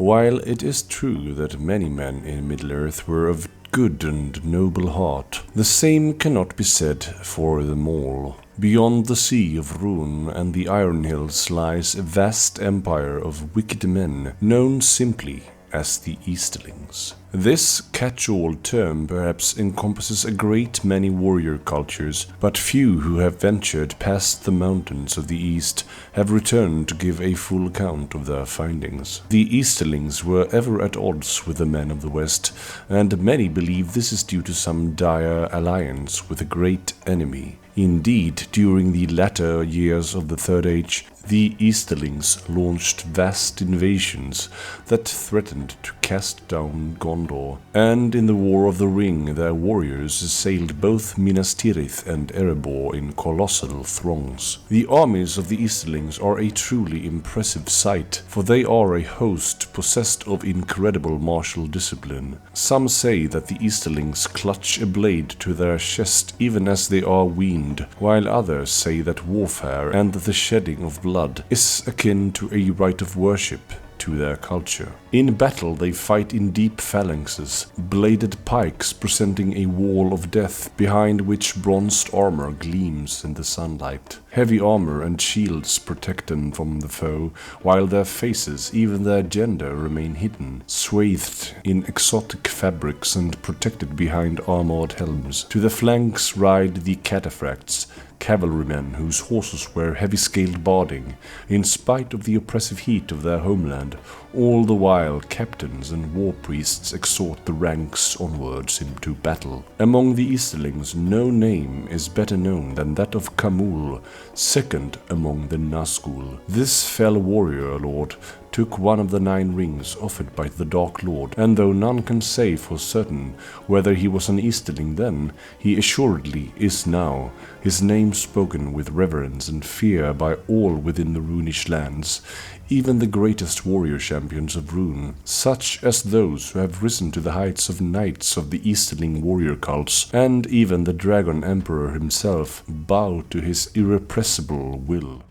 While it is true that many men in Middle-earth were of good and noble heart, the same cannot be said for them all. Beyond the Sea of Rhûn and the Iron Hills lies a vast empire of wicked men, known simply as the Easterlings. This catch-all term perhaps encompasses a great many warrior cultures, but few who have ventured past the mountains of the east have returned to give a full account of their findings. The Easterlings were ever at odds with the men of the west, and many believe this is due to some dire alliance with a great enemy. Indeed, during the latter years of the Third Age, the Easterlings launched vast invasions that threatened to cast down Gondor, and in the War of the Ring their warriors assailed both Minas Tirith and Erebor in colossal throngs. The armies of the Easterlings are a truly impressive sight, for they are a host possessed of incredible martial discipline. Some say that the Easterlings clutch a blade to their chest even as they are weaned, while others say that warfare and the shedding of blood is akin to a rite of worship to their culture. In battle they fight in deep phalanxes, bladed pikes presenting a wall of death behind which bronzed armor gleams in the sunlight. Heavy armor and shields protect them from the foe, while their faces, even their gender, remain hidden, swathed in exotic fabrics and protected behind armored helms. To the flanks ride the Kataphrakts, cavalrymen whose horses wear heavy-scaled barding, in spite of the oppressive heat of their homeland. All the while captains and war priests exhort the ranks onwards into battle. Among the Easterlings no name is better known than that of Khamûl, second among the Nazgûl. This fell warrior lord took one of the 9 rings offered by the Dark Lord, and though none can say for certain whether he was an Easterling then, he assuredly is now, his name spoken with reverence and fear by all within the Rhûnish lands, even the greatest warrior champions of Rhûn, such as those who have risen to the heights of knights of the Easterling warrior cults, and even the Dragon Emperor himself bow to his irrepressible will.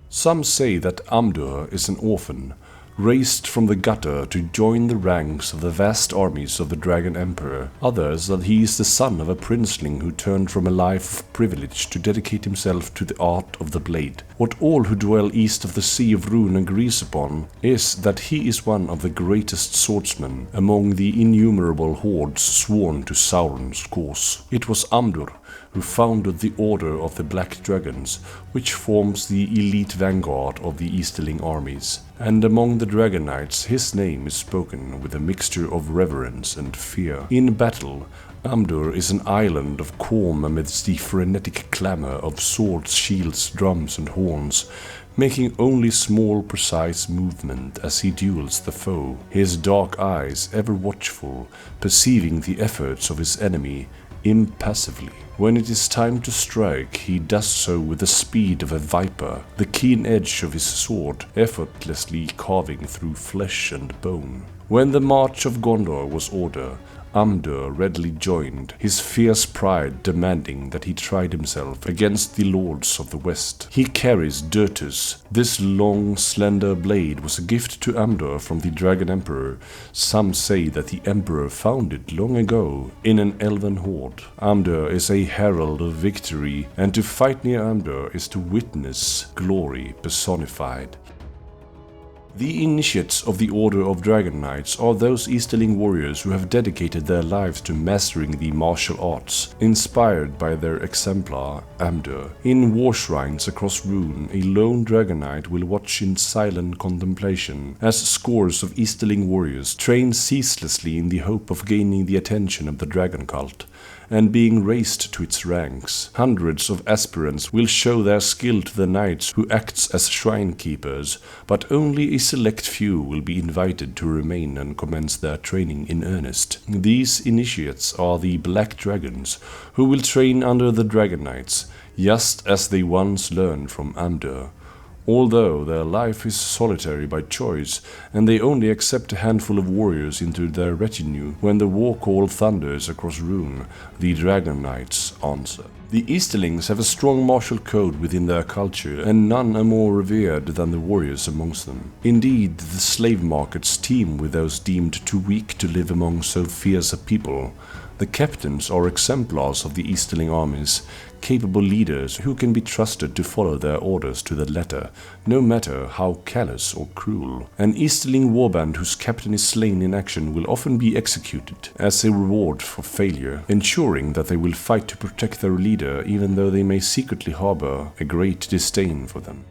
Some say that Amdûr is an orphan, raised from the gutter to join the ranks of the vast armies of the Dragon Emperor. Others that he is the son of a princeling who turned from a life of privilege to dedicate himself to the art of the blade. What all who dwell east of the Sea of Rhûn agrees upon is that he is one of the greatest swordsmen among the innumerable hordes sworn to Sauron's cause. It was Amdûr who founded the Order of the Black Dragons, which forms the elite vanguard of the Easterling armies, and among the Dragon Knights his name is spoken with a mixture of reverence and fear. In battle, Amdûr is an island of calm amidst the frenetic clamor of swords, shields, drums and horns, making only small precise movement as he duels the foe, his dark eyes ever watchful, perceiving the efforts of his enemy impassively. When it is time to strike, he does so with the speed of a viper, the keen edge of his sword effortlessly carving through flesh and bone. When the march of Gondor was ordered, Amdûr readily joined, his fierce pride demanding that he tried himself against the lords of the west. He carries Durtus. This long, slender blade was a gift to Amdûr from the Dragon Emperor. Some say that the Emperor found it long ago in an elven hoard. Amdûr is a herald of victory, and to fight near Amdûr is to witness glory personified. The initiates of the Order of Dragon Knights are those Easterling warriors who have dedicated their lives to mastering the martial arts, inspired by their exemplar, Amdûr. In war shrines across Rhûn, a lone Dragon Knight will watch in silent contemplation, as scores of Easterling warriors train ceaselessly in the hope of gaining the attention of the dragon cult, and being raised to its ranks. Hundreds of aspirants will show their skill to the knights who acts as shrine keepers, but only a select few will be invited to remain and commence their training in earnest. These initiates are the Black Dragons, who will train under the Dragon Knights, just as they once learned from Amdûr. Although their life is solitary by choice, and they only accept a handful of warriors into their retinue when the war call thunders across Rhûn, the Dragon Knights answer. The Easterlings have a strong martial code within their culture, and none are more revered than the warriors amongst them. Indeed, the slave markets teem with those deemed too weak to live among so fierce a people. The captains are exemplars of the Easterling armies, capable leaders who can be trusted to follow their orders to the letter, no matter how callous or cruel. An Easterling warband whose captain is slain in action will often be executed as a reward for failure, ensuring that they will fight to protect their leader even though they may secretly harbor a great disdain for them.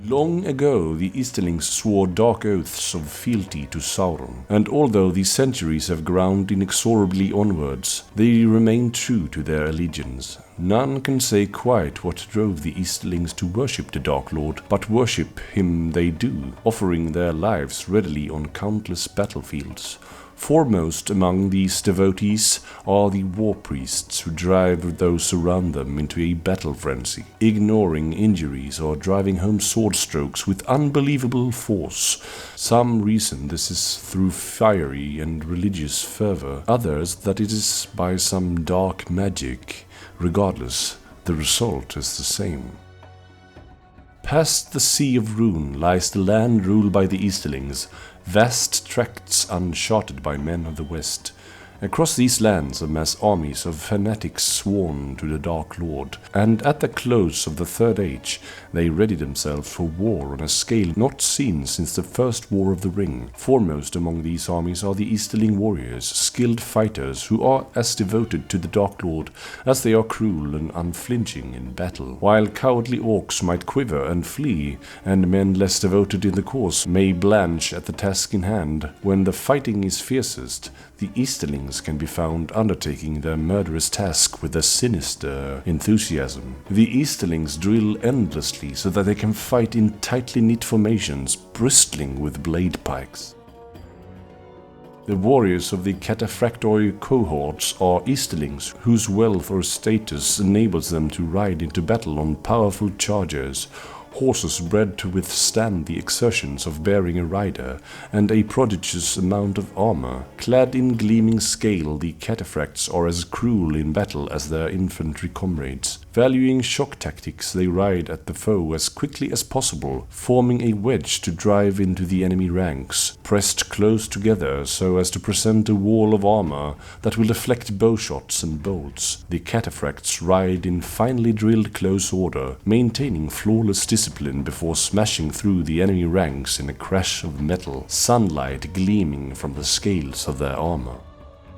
Long ago, the Easterlings swore dark oaths of fealty to Sauron, and although the centuries have ground inexorably onwards, they remain true to their allegiance. None can say quite what drove the Easterlings to worship the Dark Lord, but worship him they do, offering their lives readily on countless battlefields. Foremost among these devotees are the war priests who drive those around them into a battle frenzy, ignoring injuries or driving home sword strokes with unbelievable force. Some reason this is through fiery and religious fervor, others that it is by some dark magic. Regardless, the result is the same. Past the Sea of Rhûn lies the land ruled by the Easterlings, vast tracts uncharted by men of the West. Across these lands amass armies of fanatics sworn to the Dark Lord, and at the close of the Third Age they ready themselves for war on a scale not seen since the First War of the Ring. Foremost among these armies are the Easterling warriors, skilled fighters who are as devoted to the Dark Lord as they are cruel and unflinching in battle. While cowardly orcs might quiver and flee, and men less devoted in the cause may blanch at the task in hand, when the fighting is fiercest, the Easterlings can be found undertaking their murderous task with a sinister enthusiasm. The Easterlings drill endlessly so that they can fight in tightly knit formations, bristling with blade pikes. The warriors of the Kataphrakts cohorts are Easterlings whose wealth or status enables them to ride into battle on powerful chargers, horses bred to withstand the exertions of bearing a rider, and a prodigious amount of armor. Clad in gleaming scale, the Kataphrakts are as cruel in battle as their infantry comrades. Valuing shock tactics, they ride at the foe as quickly as possible, forming a wedge to drive into the enemy ranks, pressed close together so as to present a wall of armor that will deflect bowshots and bolts. The Kataphrakts ride in finely drilled close order, maintaining flawless discipline before smashing through the enemy ranks in a crash of metal, sunlight gleaming from the scales of their armor.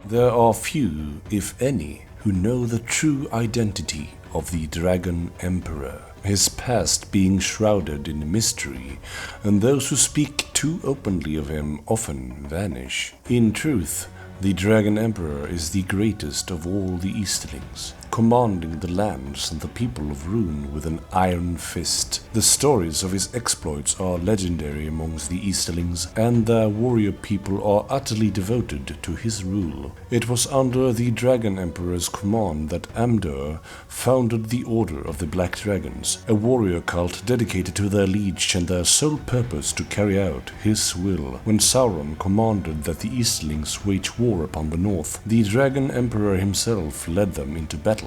There are few, if any, who know the true identity of the Dragon Emperor, his past being shrouded in mystery, and those who speak too openly of him often vanish. In truth, the Dragon Emperor is the greatest of all the Easterlings, commanding the lands and the people of Rhûn with an iron fist. The stories of his exploits are legendary amongst the Easterlings, and their warrior people are utterly devoted to his rule. It was under the Dragon Emperor's command that Amdûr founded the Order of the Black Dragons, a warrior cult dedicated to their liege and their sole purpose to carry out his will. When Sauron commanded that the Easterlings wage war upon the north, the Dragon Emperor himself led them into battle,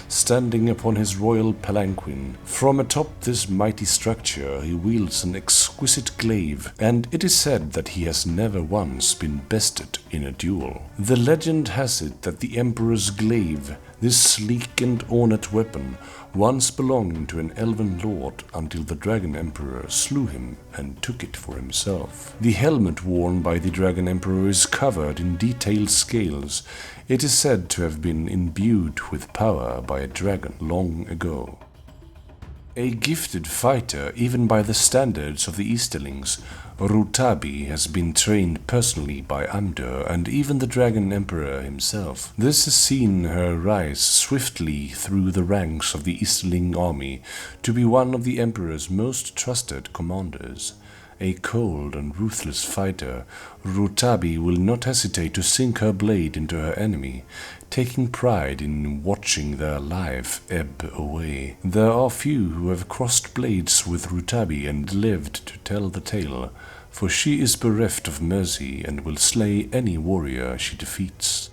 standing upon his royal palanquin. From atop this mighty structure he wields an exquisite glaive, and it is said that he has never once been bested in a duel. The legend has it that the Emperor's glaive, this sleek and ornate weapon, once belonged to an elven lord until the Dragon Emperor slew him and took it for himself. The helmet worn by the Dragon Emperor is covered in detailed scales. It is said to have been imbued with power by a dragon long ago. A gifted fighter, even by the standards of the Easterlings, Rutabi has been trained personally by Amdûr and even the Dragon Emperor himself. This has seen her rise swiftly through the ranks of the Easterling army to be one of the Emperor's most trusted commanders. A cold and ruthless fighter, Rutabi will not hesitate to sink her blade into her enemy, taking pride in watching their life ebb away. There are few who have crossed blades with Rutabi and lived to tell the tale, for she is bereft of mercy and will slay any warrior she defeats.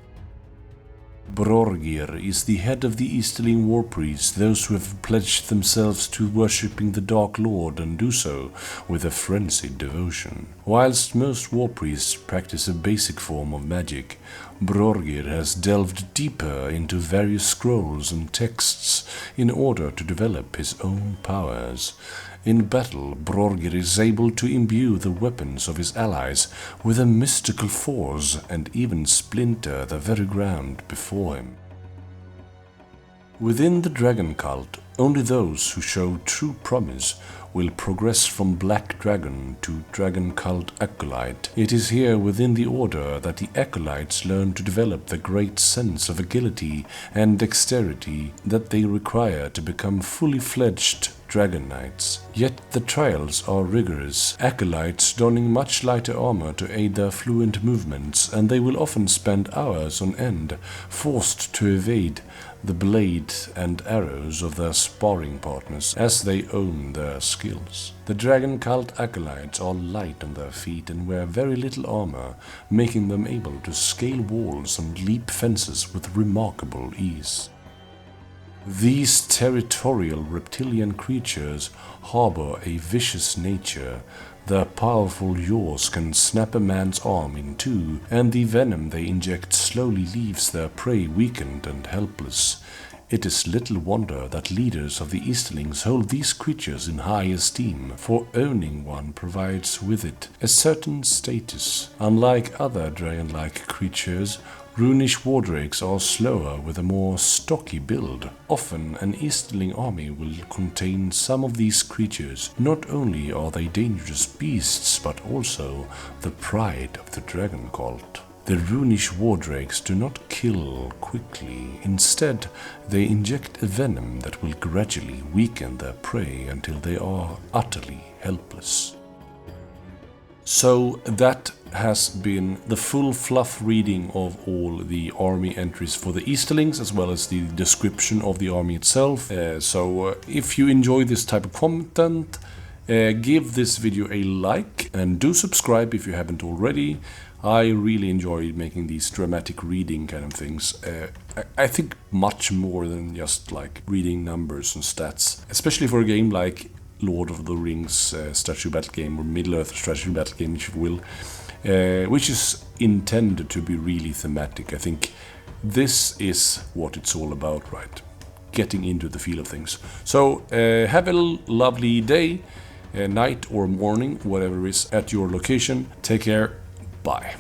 Brórgîr is the head of the Easterling war priests, those who have pledged themselves to worshipping the Dark Lord and do so with a frenzied devotion. Whilst most war priests practice a basic form of magic, Brórgîr has delved deeper into various scrolls and texts in order to develop his own powers. In battle, Brórgîr is able to imbue the weapons of his allies with a mystical force and even splinter the very ground before him. Within the dragon cult, only those who show true promise will progress from Black Dragon to Dragon Cult Acolyte. It is here within the order that the Acolytes learn to develop the great sense of agility and dexterity that they require to become fully fledged Dragon Knights. Yet the trials are rigorous, Acolytes donning much lighter armor to aid their fluent movements, and they will often spend hours on end, forced to evade the blade and arrows of their sparring partners as they own their skills. The Dragon Cult Acolytes are light on their feet and wear very little armor, making them able to scale walls and leap fences with remarkable ease. These territorial reptilian creatures harbor a vicious nature. Their powerful jaws can snap a man's arm in two, and the venom they inject slowly leaves their prey weakened and helpless. It is little wonder that leaders of the Easterlings hold these creatures in high esteem, for owning one provides with it a certain status. Unlike other dragon-like creatures, Rhûnish War Drakes are slower with a more stocky build. Often an Easterling army will contain some of these creatures. Not only are they dangerous beasts, but also the pride of the dragon cult. The Rhûnish War Drakes do not kill quickly. Instead, they inject a venom that will gradually weaken their prey until they are utterly helpless. So that has been the full fluff reading of all the army entries for the Easterlings, as well as the description of the army itself. So if you enjoy this type of content, give this video a like and do subscribe if you haven't already. I really enjoy making these dramatic reading kind of things. I think much more than just like reading numbers and stats, especially for a game like Lord of the Rings strategy battle game, or Middle-earth strategy battle game, if you will, which is intended to be really thematic. I think this is what it's all about, right? Getting into the feel of things. So have a lovely day, night or morning, whatever is at your location. Take care. Bye.